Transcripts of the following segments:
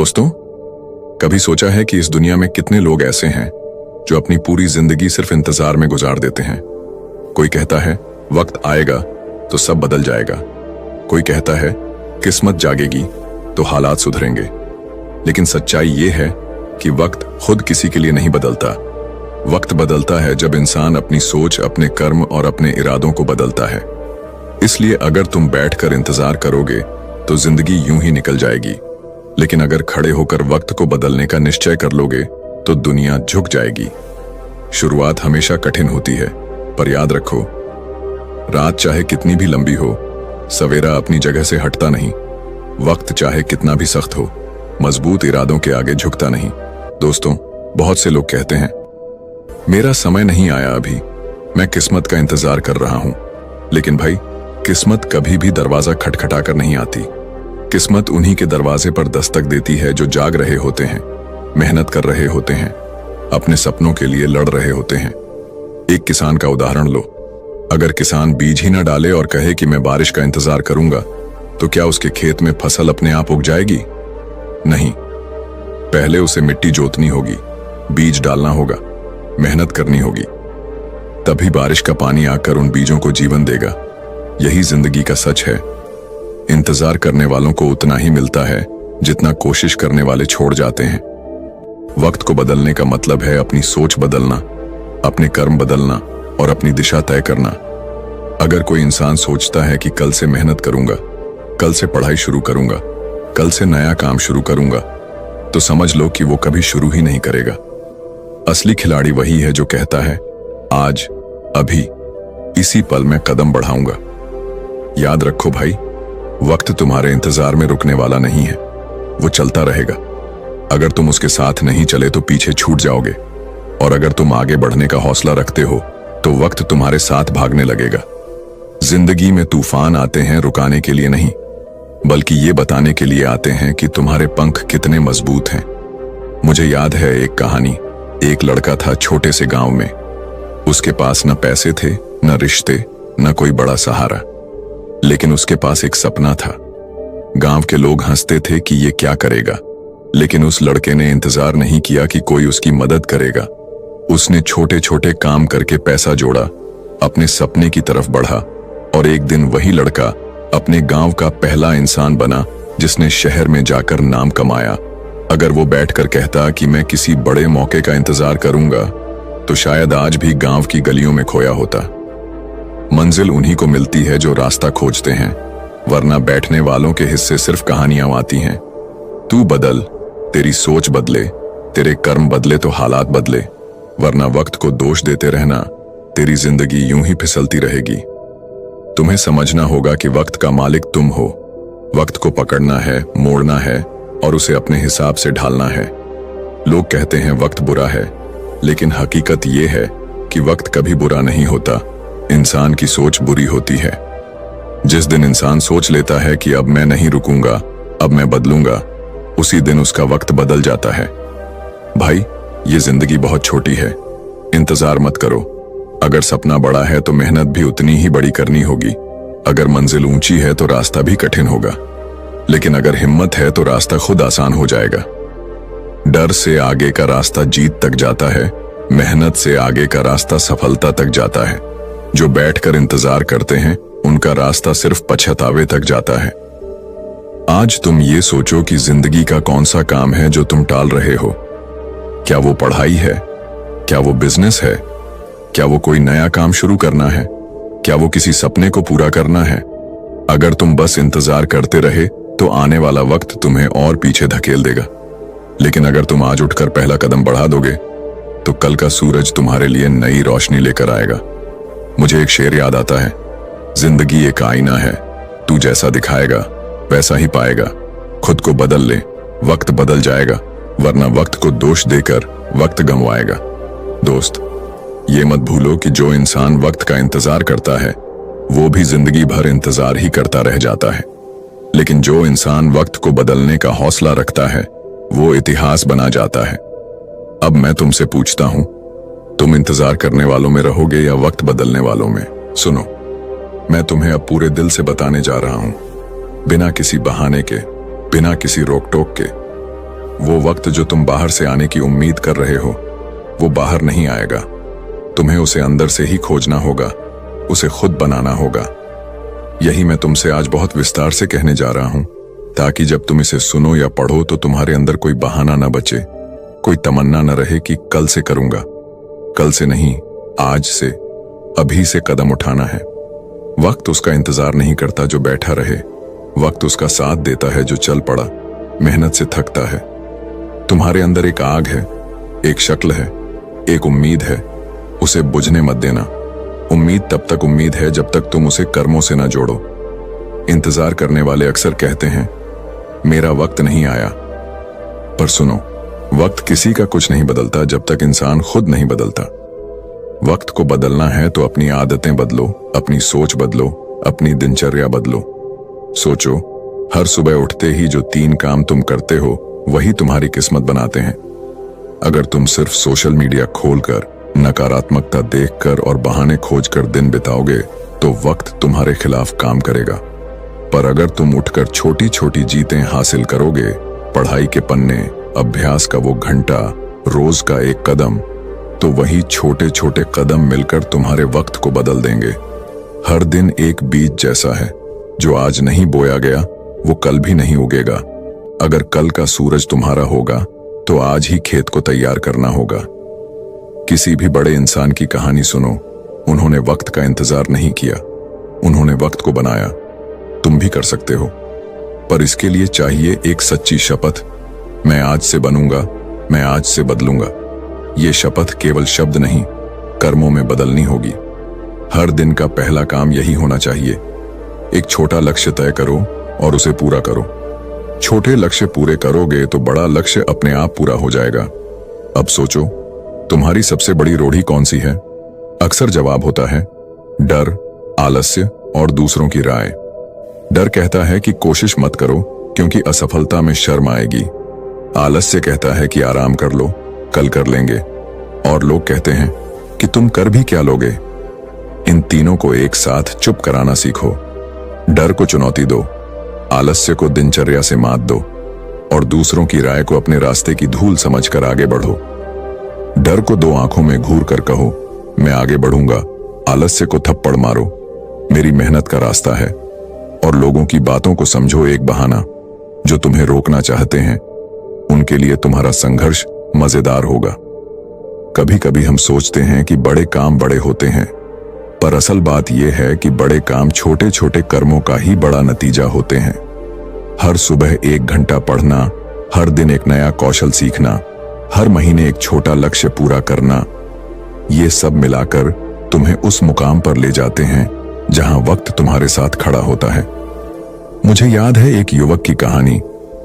दोस्तों, कभी सोचा है कि इस दुनिया में कितने लोग ऐसे हैं जो अपनी पूरी जिंदगी सिर्फ इंतजार में गुजार देते हैं। कोई कहता है वक्त आएगा तो सब बदल जाएगा, कोई कहता है किस्मत जागेगी तो हालात सुधरेंगे। लेकिन सच्चाई ये है कि वक्त खुद किसी के लिए नहीं बदलता। वक्त बदलता है जब इंसान अपनी सोच, अपने कर्म और अपने इरादों को बदलता है। इसलिए अगर तुम बैठकर इंतजार करोगे तो जिंदगी यूं ही निकल जाएगी, लेकिन अगर खड़े होकर वक्त को बदलने का निश्चय कर लोगे तो दुनिया झुक जाएगी। शुरुआत हमेशा कठिन होती है, पर याद रखो, रात चाहे कितनी भी लंबी हो, सवेरा अपनी जगह से हटता नहीं। वक्त चाहे कितना भी सख्त हो, मजबूत इरादों के आगे झुकता नहीं। दोस्तों, बहुत से लोग कहते हैं मेरा समय नहीं आया अभी, मैं किस्मत का इंतजार कर रहा हूं। लेकिन भाई, किस्मत कभी भी दरवाजा खटखटा कर नहीं आती। किस्मत उन्हीं के दरवाजे पर दस्तक देती है जो जाग रहे होते हैं, मेहनत कर रहे होते हैं, अपने सपनों के लिए लड़ रहे होते हैं। एक किसान का उदाहरण लो। अगर किसान बीज ही न डाले और कहे कि मैं बारिश का इंतजार करूंगा, तो क्या उसके खेत में फसल अपने आप उग जाएगी? नहीं। पहले उसे मिट्टी जोतनी होगी, बीज डालना होगा, मेहनत करनी होगी, तभी बारिश का पानी आकर उन बीजों को जीवन देगा। यही जिंदगी का सच है। इंतजार करने वालों को उतना ही मिलता है जितना कोशिश करने वाले छोड़ जाते हैं। वक्त को बदलने का मतलब है अपनी सोच बदलना, अपने कर्म बदलना और अपनी दिशा तय करना। अगर कोई इंसान सोचता है कि कल से मेहनत करूंगा, कल से पढ़ाई शुरू करूंगा, कल से नया काम शुरू करूंगा, तो समझ लो कि वो कभी शुरू ही नहीं करेगा। असली खिलाड़ी वही है जो कहता है आज, अभी, इसी पल में कदम बढ़ाऊंगा। याद रखो भाई, वक्त तुम्हारे इंतजार में रुकने वाला नहीं है, वो चलता रहेगा। अगर तुम उसके साथ नहीं चले तो पीछे छूट जाओगे, और अगर तुम आगे बढ़ने का हौसला रखते हो तो वक्त तुम्हारे साथ भागने लगेगा। जिंदगी में तूफान आते हैं रुकाने के लिए नहीं, बल्कि ये बताने के लिए आते हैं कि तुम्हारे पंख कितने मजबूत हैं। मुझे याद है एक कहानी। एक लड़का था छोटे से गांव में। उसके पास न पैसे थे, न रिश्ते, न कोई बड़ा सहारा, लेकिन उसके पास एक सपना था। गांव के लोग हंसते थे कि ये क्या करेगा, लेकिन उस लड़के ने इंतजार नहीं किया कि कोई उसकी मदद करेगा। उसने छोटे छोटे काम करके पैसा जोड़ा, अपने सपने की तरफ बढ़ा, और एक दिन वही लड़का अपने गांव का पहला इंसान बना जिसने शहर में जाकर नाम कमाया। अगर वो बैठकर कहता कि मैं किसी बड़े मौके का इंतजार करूंगा, तो शायद आज भी गांव की गलियों में खोया होता। मंजिल उन्हीं को मिलती है जो रास्ता खोजते हैं, वरना बैठने वालों के हिस्से सिर्फ कहानियां आती हैं। तू बदल, तेरी सोच बदले, तेरे कर्म बदले तो हालात बदले, वरना वक्त को दोष देते रहना, तेरी जिंदगी यूं ही फिसलती रहेगी। तुम्हें समझना होगा कि वक्त का मालिक तुम हो। वक्त को पकड़ना है, मोड़ना है और उसे अपने हिसाब से ढालना है। लोग कहते हैं वक्त बुरा है, लेकिन हकीकत यह है कि वक्त कभी बुरा नहीं होता, इंसान की सोच बुरी होती है। जिस दिन इंसान सोच लेता है कि अब मैं नहीं रुकूंगा, अब मैं बदलूंगा, उसी दिन उसका वक्त बदल जाता है। भाई, ये जिंदगी बहुत छोटी है, इंतजार मत करो। अगर सपना बड़ा है तो मेहनत भी उतनी ही बड़ी करनी होगी। अगर मंजिल ऊंची है तो रास्ता भी कठिन होगा, लेकिन अगर हिम्मत है तो रास्ता खुद आसान हो जाएगा। डर से आगे का रास्ता जीत तक जाता है, मेहनत से आगे का रास्ता सफलता तक जाता है। जो बैठकर इंतजार करते हैं उनका रास्ता सिर्फ पछतावे तक जाता है। आज तुम ये सोचो कि जिंदगी का कौन सा काम है जो तुम टाल रहे हो। क्या वो पढ़ाई है? क्या वो बिजनेस है? क्या वो कोई नया काम शुरू करना है? क्या वो किसी सपने को पूरा करना है? अगर तुम बस इंतजार करते रहे तो आने वाला वक्त तुम्हें और पीछे धकेल देगा। लेकिन अगर तुम आज उठकर पहला कदम बढ़ा दोगे तो कल का सूरज तुम्हारे लिए नई रोशनी लेकर आएगा। मुझे एक शेर याद आता है, जिंदगी एक आईना है, तू जैसा दिखाएगा वैसा ही पाएगा। खुद को बदल ले, वक्त बदल जाएगा, वरना वक्त को दोष देकर वक्त गंवाएगा। दोस्त, ये मत भूलो कि जो इंसान वक्त का इंतजार करता है वो भी जिंदगी भर इंतजार ही करता रह जाता है, लेकिन जो इंसान वक्त को बदलने का हौसला रखता है वो इतिहास बना जाता है। अब मैं तुमसे पूछता हूं, तुम इंतजार करने वालों में रहोगे या वक्त बदलने वालों में? सुनो, मैं तुम्हें अब पूरे दिल से बताने जा रहा हूं, बिना किसी बहाने के, बिना किसी रोक टोक के। वो वक्त जो तुम बाहर से आने की उम्मीद कर रहे हो, वो बाहर नहीं आएगा। तुम्हें उसे अंदर से ही खोजना होगा, उसे खुद बनाना होगा। यही मैं तुमसे आज बहुत विस्तार से कहने जा रहा हूं, ताकि जब तुम इसे सुनो या पढ़ो तो तुम्हारे अंदर कोई बहाना न बचे, कोई तमन्ना न रहे कि कल से करूंगा। कल से नहीं, आज से, अभी से कदम उठाना है। वक्त उसका इंतजार नहीं करता जो बैठा रहे, वक्त उसका साथ देता है जो चल पड़ा, मेहनत से थकता है। तुम्हारे अंदर एक आग है, एक शक्ल है, एक उम्मीद है, उसे बुझने मत देना। उम्मीद तब तक उम्मीद है जब तक तुम उसे कर्मों से ना जोड़ो। इंतजार करने वाले अक्सर कहते हैं मेरा वक्त नहीं आया, पर सुनो, वक्त किसी का कुछ नहीं बदलता जब तक इंसान खुद नहीं बदलता। वक्त को बदलना है तो अपनी आदतें बदलो, अपनी सोच बदलो, अपनी दिनचर्या बदलो। सोचो, हर सुबह उठते ही जो 3 काम तुम करते हो वही तुम्हारी किस्मत बनाते हैं। अगर तुम सिर्फ सोशल मीडिया खोलकर, नकारात्मकता देखकर और बहाने खोजकर दिन बिताओगे तो वक्त तुम्हारे खिलाफ काम करेगा। पर अगर तुम उठकर छोटी छोटी जीतें हासिल करोगे, पढ़ाई के पन्ने, अभ्यास का वो घंटा, रोज का एक कदम, तो वही छोटे छोटे कदम मिलकर तुम्हारे वक्त को बदल देंगे। हर दिन एक बीज जैसा है, जो आज नहीं बोया गया वो कल भी नहीं उगेगा। अगर कल का सूरज तुम्हारा होगा तो आज ही खेत को तैयार करना होगा। किसी भी बड़े इंसान की कहानी सुनो, उन्होंने वक्त का इंतजार नहीं किया, उन्होंने वक्त को बनाया। तुम भी कर सकते हो, पर इसके लिए चाहिए एक सच्ची शपथ। मैं आज से बनूंगा, मैं आज से बदलूंगा। ये शपथ केवल शब्द नहीं, कर्मों में बदलनी होगी। हर दिन का पहला काम यही होना चाहिए, एक छोटा लक्ष्य तय करो और उसे पूरा करो। छोटे लक्ष्य पूरे करोगे तो बड़ा लक्ष्य अपने आप पूरा हो जाएगा। अब सोचो, तुम्हारी सबसे बड़ी रूढ़ी कौन सी है? अक्सर जवाब होता है डर, आलस्य और दूसरों की राय। डर कहता है कि कोशिश मत करो क्योंकि असफलता में शर्म आएगी। आलस्य कहता है कि आराम कर लो, कल कर लेंगे। और लोग कहते हैं कि तुम कर भी क्या लोगे। इन तीनों को एक साथ चुप कराना सीखो। डर को चुनौती दो, आलस्य को दिनचर्या से मात दो और दूसरों की राय को अपने रास्ते की धूल समझकर आगे बढ़ो। डर को 2 आंखों में घूर कर कहो मैं आगे बढ़ूंगा, आलस्य को थप्पड़ मारो मेरी मेहनत का रास्ता है। और लोगों की बातों को समझो एक बहाना, जो तुम्हें रोकना चाहते हैं उनके लिए तुम्हारा संघर्ष मजेदार होगा। कभी कभी हम सोचते हैं कि बड़े काम बड़े होते हैं, पर असल बात यह है कि बड़े काम छोटे छोटे कर्मों का ही बड़ा नतीजा होते हैं। हर सुबह 1 घंटा पढ़ना, हर दिन एक नया कौशल सीखना, हर महीने एक छोटा लक्ष्य पूरा करना, ये सब मिलाकर तुम्हें उस मुकाम पर ले जाते हैं जहां वक्त तुम्हारे साथ खड़ा होता है। मुझे याद है एक युवक की कहानी।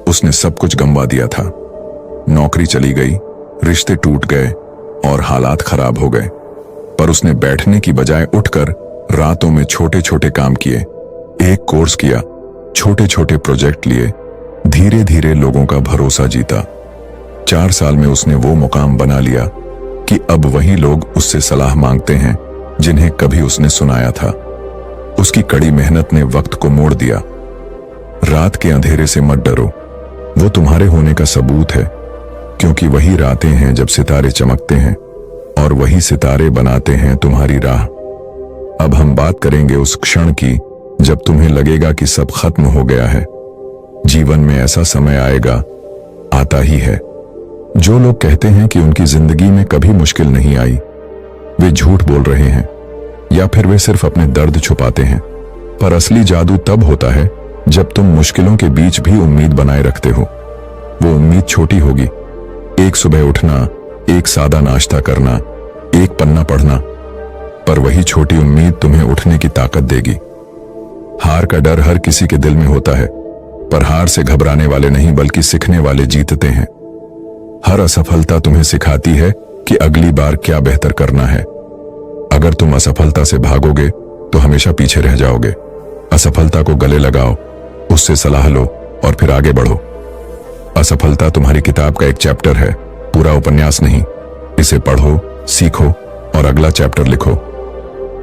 उसने सब कुछ गंवा दिया था। नौकरी चली गई, रिश्ते टूट गए और हालात खराब हो गए, पर उसने बैठने की बजाय उठकर रातों में छोटे छोटे काम किए, एक कोर्स किया, छोटे छोटे प्रोजेक्ट लिए, धीरे धीरे लोगों का भरोसा जीता। 4 साल में उसने वो मुकाम बना लिया कि अब वही लोग उससे सलाह मांगते हैं जिन्हें कभी उसने सुनाया था। उसकी कड़ी मेहनत ने वक्त को मोड़ दिया। रात के अंधेरे से मत डरो, वो तुम्हारे होने का सबूत है, क्योंकि वही रातें हैं जब सितारे चमकते हैं और वही सितारे बनाते हैं तुम्हारी राह। अब हम बात करेंगे उस क्षण की जब तुम्हें लगेगा कि सब खत्म हो गया है। जीवन में ऐसा समय आएगा, आता ही है। जो लोग कहते हैं कि उनकी जिंदगी में कभी मुश्किल नहीं आई, वे झूठ बोल रहे हैं, या फिर वे सिर्फ अपने दर्द छुपाते हैं। पर असली जादू तब होता है जब तुम मुश्किलों के बीच भी उम्मीद बनाए रखते हो। वो उम्मीद छोटी होगी, एक सुबह उठना, एक सादा नाश्ता करना, एक पन्ना पढ़ना, पर वही छोटी उम्मीद तुम्हें उठने की ताकत देगी। हार का डर हर किसी के दिल में होता है, पर हार से घबराने वाले नहीं बल्कि सीखने वाले जीतते हैं। हर असफलता तुम्हें सिखाती है कि अगली बार क्या बेहतर करना है। अगर तुम असफलता से भागोगे तो हमेशा पीछे रह जाओगे। असफलता को गले लगाओ, उससे सलाह लो और फिर आगे बढ़ो। असफलता तुम्हारी किताब का एक चैप्टर है, पूरा उपन्यास नहीं। इसे पढ़ो, सीखो और अगला चैप्टर लिखो।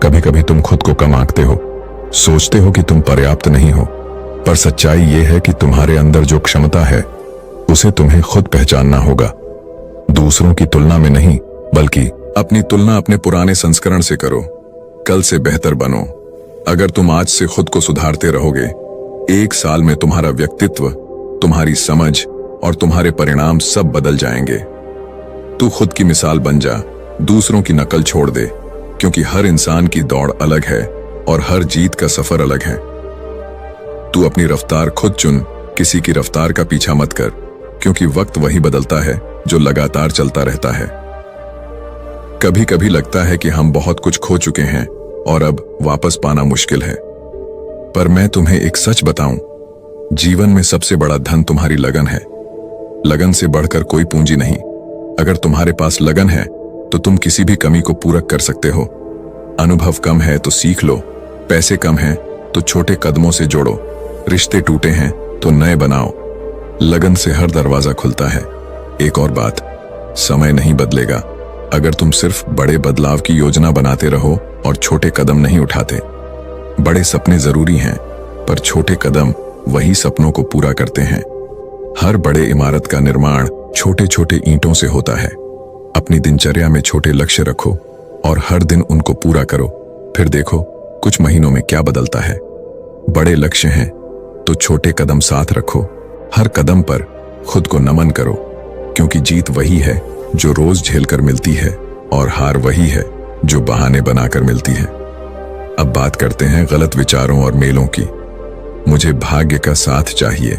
कभी कभी तुम खुद को कम आंकते हो, सोचते हो कि तुम पर्याप्त नहीं हो, पर सच्चाई यह है कि तुम्हारे अंदर जो क्षमता है उसे तुम्हें खुद पहचानना होगा। दूसरों की तुलना में नहीं, बल्कि अपनी तुलना अपने पुराने संस्करण से करो। कल से बेहतर बनो। अगर तुम आज से खुद को सुधारते रहोगे, 1 साल में तुम्हारा व्यक्तित्व, तुम्हारी समझ और तुम्हारे परिणाम सब बदल जाएंगे। तू खुद की मिसाल बन जा, दूसरों की नकल छोड़ दे, क्योंकि हर इंसान की दौड़ अलग है और हर जीत का सफर अलग है। तू अपनी रफ्तार खुद चुन, किसी की रफ्तार का पीछा मत कर, क्योंकि वक्त वही बदलता है जो लगातार चलता रहता है। कभी कभी लगता है कि हम बहुत कुछ खो चुके हैं और अब वापस पाना मुश्किल है, पर मैं तुम्हें एक सच बताऊं, जीवन में सबसे बड़ा धन तुम्हारी लगन है। लगन से बढ़कर कोई पूंजी नहीं। अगर तुम्हारे पास लगन है तो तुम किसी भी कमी को पूरा कर सकते हो। अनुभव कम है तो सीख लो, पैसे कम हैं तो छोटे कदमों से जोड़ो, रिश्ते टूटे हैं तो नए बनाओ। लगन से हर दरवाजा खुलता है। एक और बात, समय नहीं बदलेगा अगर तुम सिर्फ बड़े बदलाव की योजना बनाते रहो और छोटे कदम नहीं उठाते। बड़े सपने जरूरी हैं, पर छोटे कदम वही सपनों को पूरा करते हैं। हर बड़े इमारत का निर्माण छोटे छोटे ईंटों से होता है। अपनी दिनचर्या में छोटे लक्ष्य रखो और हर दिन उनको पूरा करो, फिर देखो कुछ महीनों में क्या बदलता है। बड़े लक्ष्य हैं तो छोटे कदम साथ रखो। हर कदम पर खुद को नमन करो, क्योंकि जीत वही है जो रोज झेलकर मिलती है और हार वही है जो बहाने बनाकर मिलती है। अब बात करते हैं गलत विचारों और मेलों की। मुझे भाग्य का साथ चाहिए,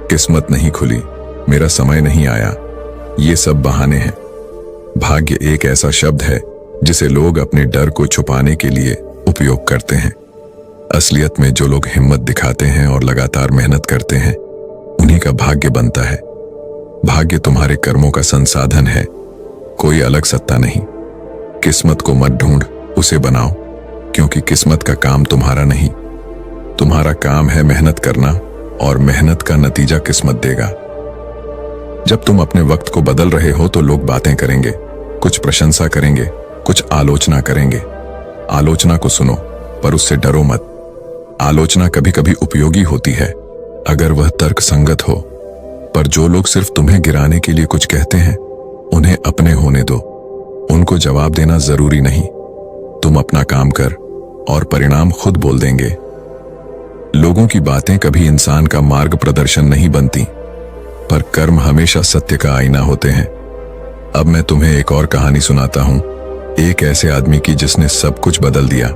किस्मत नहीं खुली, मेरा समय नहीं आया, ये सब बहाने हैं। भाग्य एक ऐसा शब्द है जिसे लोग अपने डर को छुपाने के लिए उपयोग करते हैं। असलियत में जो लोग हिम्मत दिखाते हैं और लगातार मेहनत करते हैं, उन्हीं का भाग्य बनता है। भाग्य तुम्हारे कर्मों का संसाधन है, कोई अलग सत्ता नहीं। किस्मत को मत ढूंढ, उसे बनाओ, क्योंकि किस्मत का काम तुम्हारा नहीं। तुम्हारा काम है मेहनत करना, और मेहनत का नतीजा किस्मत देगा। जब तुम अपने वक्त को बदल रहे हो तो लोग बातें करेंगे, कुछ प्रशंसा करेंगे, कुछ आलोचना करेंगे। आलोचना को सुनो, पर उससे डरो मत। आलोचना कभी कभी उपयोगी होती है अगर वह तर्क संगत हो, पर जो लोग सिर्फ तुम्हें गिराने के लिए कुछ कहते हैं, उन्हें अपने होने दो। उनको जवाब देना जरूरी नहीं। तुम अपना काम कर और परिणाम खुद बोल देंगे। लोगों की बातें कभी इंसान का मार्ग प्रदर्शन नहीं बनती, पर कर्म हमेशा सत्य का आईना होते हैं। अब मैं तुम्हें एक और कहानी सुनाता हूं, एक ऐसे आदमी की जिसने सब कुछ बदल दिया।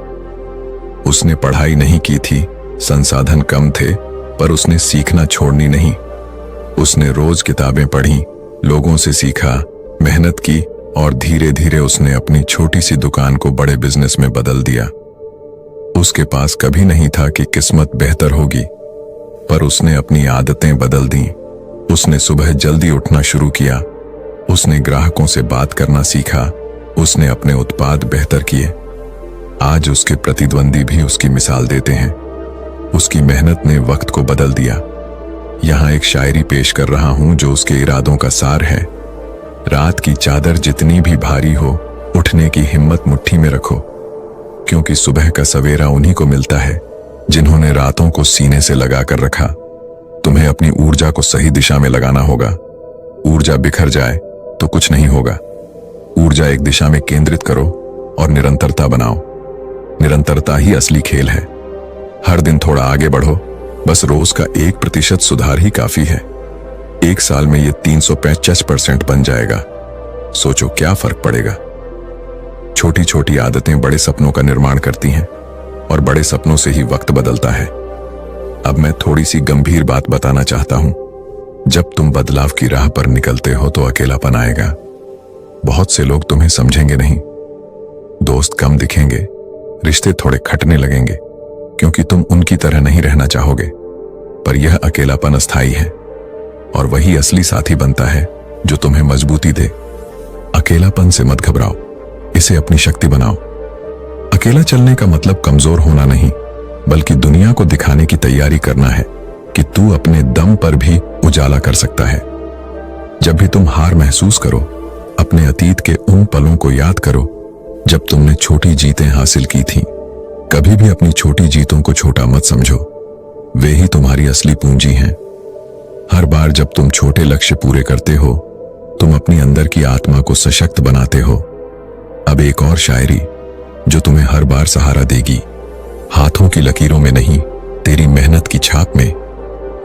उसने पढ़ाई नहीं की थी, संसाधन कम थे, पर उसने सीखना छोड़नी नहीं। उसने रोज किताबें पढ़ी, लोगों से सीखा, मेहनत की और धीरे धीरे उसने अपनी छोटी सी दुकान को बड़े बिजनेस में बदल दिया। उसके पास कभी नहीं था कि किस्मत बेहतर होगी, पर उसने अपनी आदतें बदल दी। उसने सुबह जल्दी उठना शुरू किया, उसने ग्राहकों से बात करना सीखा, उसने अपने उत्पाद बेहतर किए। आज उसके प्रतिद्वंदी भी उसकी मिसाल देते हैं। उसकी मेहनत ने वक्त को बदल दिया। यहां एक शायरी पेश कर रहा हूं जो उसके इरादों का सार है। रात की चादर जितनी भी भारी हो, उठने की हिम्मत मुट्ठी में रखो, क्योंकि सुबह का सवेरा उन्हीं को मिलता है जिन्होंने रातों को सीने से लगा कर रखा। तुम्हें अपनी ऊर्जा को सही दिशा में लगाना होगा। ऊर्जा बिखर जाए तो कुछ नहीं होगा। ऊर्जा एक दिशा में केंद्रित करो और निरंतरता बनाओ। निरंतरता ही असली खेल है। हर दिन थोड़ा आगे बढ़ो, बस रोज का 1% सुधार ही काफी है। 1 साल में ये 365% बन जाएगा। सोचो क्या फर्क पड़ेगा। छोटी छोटी आदतें बड़े सपनों का निर्माण करती हैं, और बड़े सपनों से ही वक्त बदलता है। अब मैं थोड़ी सी गंभीर बात बताना चाहता हूं। जब तुम बदलाव की राह पर निकलते हो तो अकेलापन आएगा। बहुत से लोग तुम्हें समझेंगे नहीं, दोस्त कम दिखेंगे, रिश्ते थोड़े खटने लगेंगे, क्योंकि तुम उनकी तरह नहीं रहना चाहोगे। पर यह अकेलापन अस्थायी है, और वही असली साथी बनता है जो तुम्हें मजबूती दे। अकेलापन से मत घबराओ, इसे अपनी शक्ति बनाओ। अकेला चलने का मतलब कमजोर होना नहीं, बल्कि दुनिया को दिखाने की तैयारी करना है कि तू अपने दम पर भी उजाला कर सकता है। जब भी तुम हार महसूस करो, अपने अतीत के उन पलों को याद करो जब तुमने छोटी जीतें हासिल की थीं। कभी भी अपनी छोटी जीतों को छोटा मत समझो, वे ही तुम्हारी असली पूंजी हैं। हर बार जब तुम छोटे लक्ष्य पूरे करते हो, तुम अपनी अंदर की आत्मा को सशक्त बनाते हो। अब एक और शायरी जो तुम्हें हर बार सहारा देगी। हाथों की लकीरों में नहीं, तेरी मेहनत की छाप में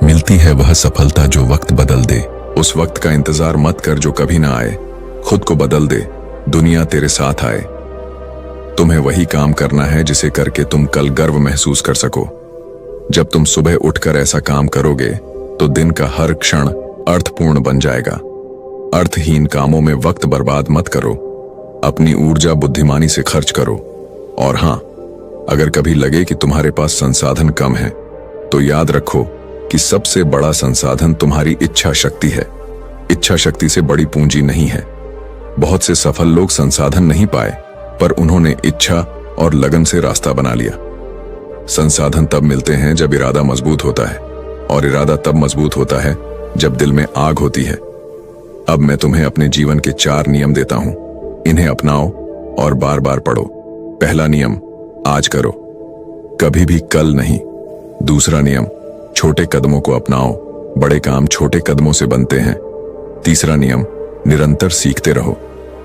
मिलती है वह सफलता जो वक्त बदल दे। उस वक्त का इंतजार मत कर जो कभी ना आए, खुद को बदल दे, दुनिया तेरे साथ आए। तुम्हें वही काम करना है जिसे करके तुम कल गर्व महसूस कर सको। जब तुम सुबह उठकर ऐसा काम करोगे तो दिन का हर क्षण अर्थपूर्ण बन जाएगा। अर्थहीन कामों में वक्त बर्बाद मत करो, अपनी ऊर्जा बुद्धिमानी से खर्च करो। और हां, अगर कभी लगे कि तुम्हारे पास संसाधन कम है, तो याद रखो कि सबसे बड़ा संसाधन तुम्हारी इच्छा शक्ति है। इच्छा शक्ति से बड़ी पूंजी नहीं है। बहुत से सफल लोग संसाधन नहीं पाए, पर उन्होंने इच्छा और लगन से रास्ता बना लिया। संसाधन तब मिलते हैं जब इरादा मजबूत होता है, और इरादा तब मजबूत होता है जब दिल में आग होती है। अब मैं तुम्हें अपने जीवन के 4 नियम देता हूं, इन्हें अपनाओ और बार बार पढ़ो। पहला नियम, आज करो, कभी भी कल नहीं। दूसरा नियम, छोटे कदमों को अपनाओ, बड़े काम छोटे कदमों से बनते हैं। तीसरा नियम, निरंतर सीखते रहो,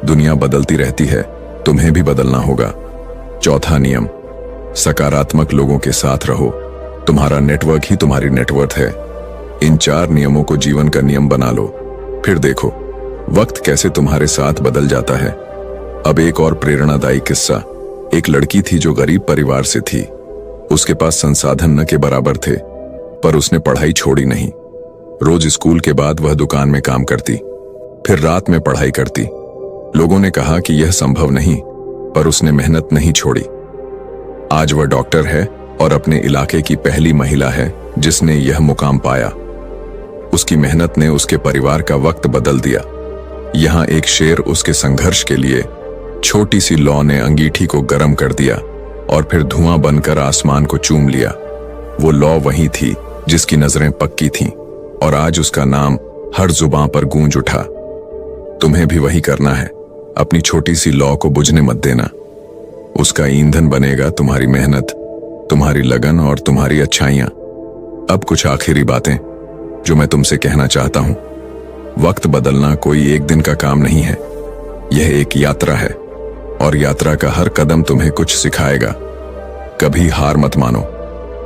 दुनिया बदलती रहती है, तुम्हें भी बदलना होगा। चौथा नियम, सकारात्मक लोगों के साथ रहो, तुम्हारा नेटवर्क ही तुम्हारी नेटवर्थ है। इन 4 नियमों को जीवन का नियम बना लो, फिर देखो वक्त कैसे तुम्हारे साथ बदल जाता है। अब एक और प्रेरणादायी किस्सा। एक लड़की थी जो गरीब परिवार से थी। उसके पास संसाधन न के बराबर थे, पर उसने पढ़ाई छोड़ी नहीं। रोज स्कूल के बाद वह दुकान में काम करती, फिर रात में पढ़ाई करती। लोगों ने कहा कि यह संभव नहीं, पर उसने मेहनत नहीं छोड़ी। आज वह डॉक्टर है और अपने इलाके की पहली महिला है जिसने यह मुकाम पाया। उसकी मेहनत ने उसके परिवार का वक्त बदल दिया। यहां एक शेर उसके संघर्ष के लिए छोटी सी लौ ने अंगीठी को गर्म कर दिया और फिर धुआं बनकर आसमान को चूम लिया। वो लौ वही थी जिसकी नजरें पक्की थीं, और आज उसका नाम हर जुबां पर गूंज उठा। तुम्हें भी वही करना है, अपनी छोटी सी लौ को बुझने मत देना। उसका ईंधन बनेगा तुम्हारी मेहनत, तुम्हारी लगन और तुम्हारी अच्छाइयां। अब कुछ आखिरी बातें जो मैं तुमसे कहना चाहता हूं। वक्त बदलना कोई एक दिन का काम नहीं है, यह एक यात्रा है, और यात्रा का हर कदम तुम्हें कुछ सिखाएगा। कभी हार मत मानो।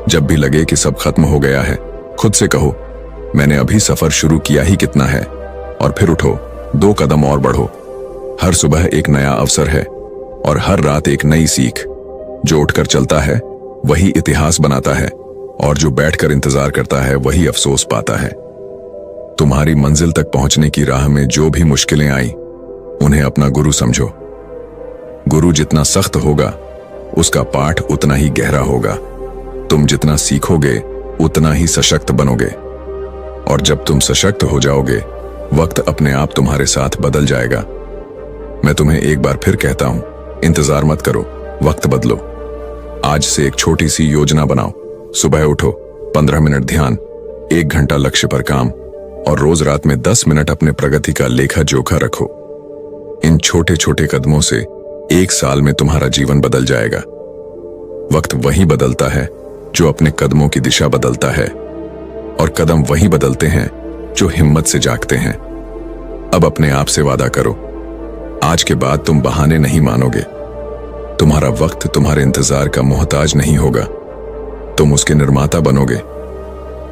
जब भी लगे कि सब खत्म हो गया है, खुद से कहो, मैंने अभी सफर शुरू किया ही कितना है, और फिर उठो, 2 कदम और बढ़ो। हर सुबह एक नया अवसर है, और हर रात एक नई सीख। जो उठकर चलता है वही इतिहास बनाता है, और जो बैठकर इंतजार करता है वही अफसोस पाता है। तुम्हारी मंजिल तक पहुंचने की राह में जो भी मुश्किलें आई, उन्हें अपना गुरु समझो। गुरु जितना सख्त होगा, उसका पाठ उतना ही गहरा होगा। तुम जितना सीखोगे उतना ही सशक्त बनोगे, और जब तुम सशक्त हो जाओगे, वक्त अपने आप तुम्हारे साथ बदल जाएगा। मैं तुम्हें एक बार फिर कहता हूं, इंतजार मत करो, वक्त बदलो। आज से एक छोटी सी योजना बनाओ। सुबह उठो, 15 मिनट ध्यान, 1 घंटा लक्ष्य पर काम, और रोज रात में 10 मिनट अपने प्रगति का लेखा जोखा रखो। इन छोटे छोटे कदमों से 1 साल में तुम्हारा जीवन बदल जाएगा। वक्त वही बदलता है जो अपने कदमों की दिशा बदलता है, और कदम वही बदलते हैं जो हिम्मत से जागते हैं। अब अपने आप से वादा करो, आज के बाद तुम बहाने नहीं मानोगे। तुम्हारा वक्त तुम्हारे इंतजार का मोहताज नहीं होगा, तुम उसके निर्माता बनोगे।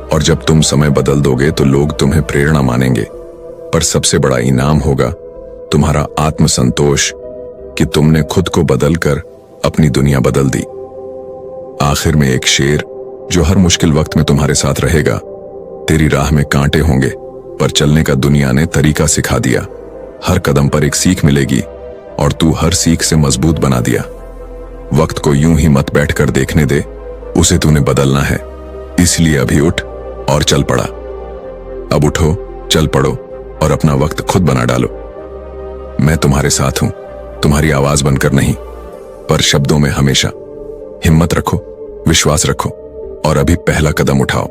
और जब तुम समय बदल दोगे तो लोग तुम्हें प्रेरणा मानेंगे, पर सबसे बड़ा इनाम होगा तुम्हारा आत्मसंतोष कि तुमने खुद को बदलकर अपनी दुनिया बदल दी। आखिर में एक शेर जो हर मुश्किल वक्त में तुम्हारे साथ रहेगा। तेरी राह में कांटे होंगे, पर चलने का दुनिया ने तरीका सिखा दिया। हर कदम पर एक सीख मिलेगी, और तू हर सीख से मजबूत बना दिया। वक्त को यूं ही मत बैठकर देखने दे, उसे तूने बदलना है। इसलिए अभी उठ और चल पड़ा। अब उठो, चल पड़ो, और अपना वक्त खुद बना डालो। मैं तुम्हारे साथ हूं, तुम्हारी आवाज बनकर नहीं, पर शब्दों में हमेशा। हिम्मत रखो, विश्वास रखो, और अभी पहला कदम उठाओ।